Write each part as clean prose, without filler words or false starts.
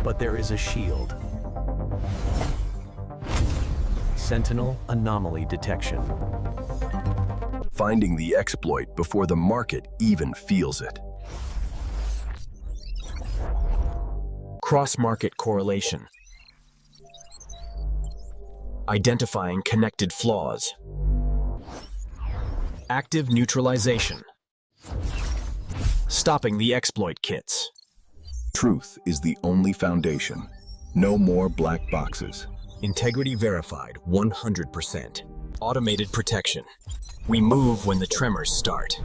But there is a shield. Sentinel anomaly detection. Finding the exploit before the market even feels it. Cross-market correlation. Identifying connected flaws. Active neutralization. Stopping the exploit kits. Truth is the only foundation. No more black boxes. Integrity verified 100%. Automated protection. We move when the tremors start.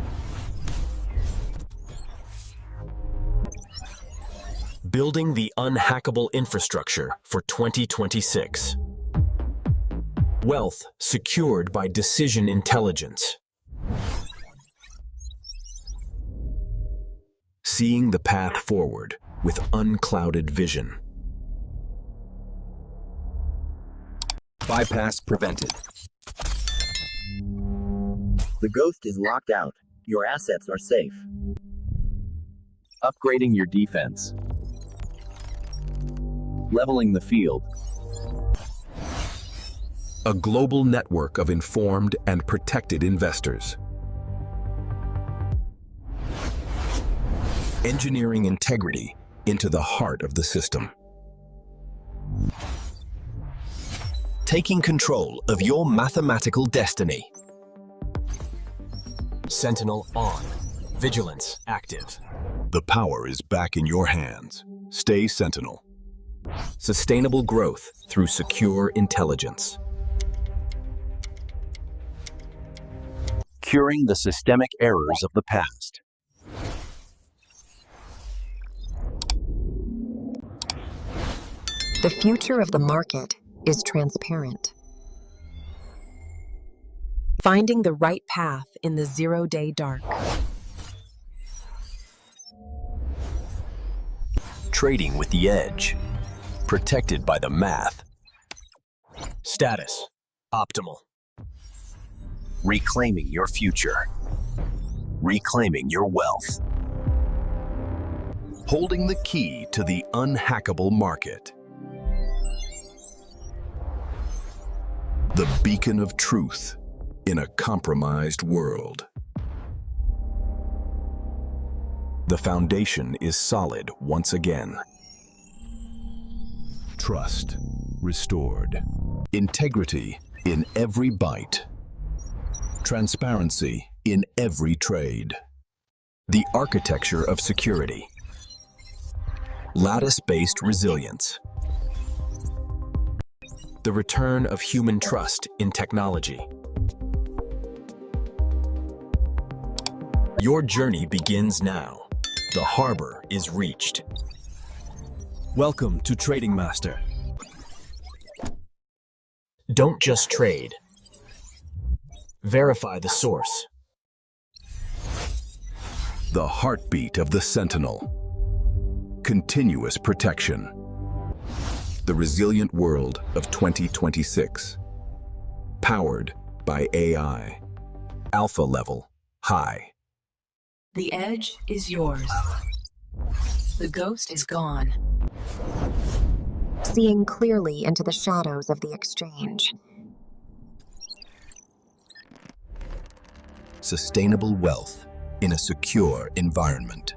Building the unhackable infrastructure for 2026. Wealth secured by decision intelligence. Seeing the path forward with unclouded vision. Bypass prevented. The ghost is locked out. Your assets are safe. Upgrading your defense. Leveling the field. A global network of informed and protected investors. Engineering integrity into the heart of the system. Taking control of your mathematical destiny. Sentinel on. Vigilance active. The power is back in your hands. Stay Sentinel. Sustainable growth through secure intelligence. Curing the systemic errors of the past. The future of the market is transparent. Finding the right path in the zero-day dark. Trading with the edge. Protected by the math. Status optimal. Reclaiming your future. Reclaiming your wealth. Holding the key to the unhackable market. The beacon of truth in a compromised world. The foundation is solid once again. Trust restored. Integrity in every byte. Transparency in every trade. The architecture of security. Lattice-based resilience. The return of human trust in technology. Your journey begins now. The harbor is reached. Welcome to TradingMaster. Don't just trade. Verify the source. The heartbeat of the Sentinel. Continuous protection. The resilient world of 2026. Powered by AI. Alpha level high. The edge is yours. The ghost is gone. Seeing clearly into the shadows of the exchange. Sustainable wealth in a secure environment.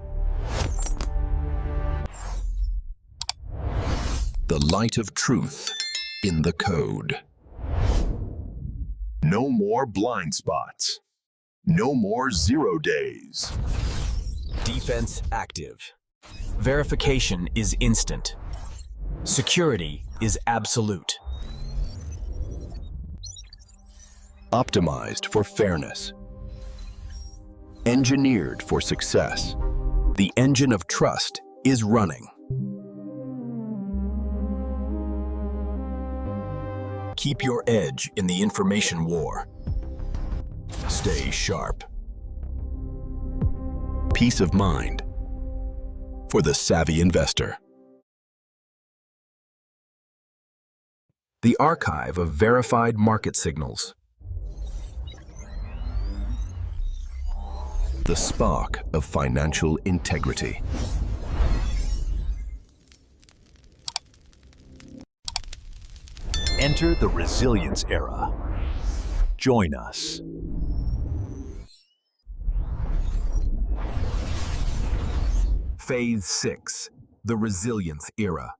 The light of truth in the code. No more blind spots. No more 0 days. Defense active. Verification is instant. Security is absolute. Optimized for fairness. Engineered for success. The engine of trust is running. Keep your edge in the information war. Stay sharp. Peace of mind for the savvy investor. The archive of verified market signals. The spark of financial integrity. Enter the resilience era. Join us. Phase 6, the resilience era.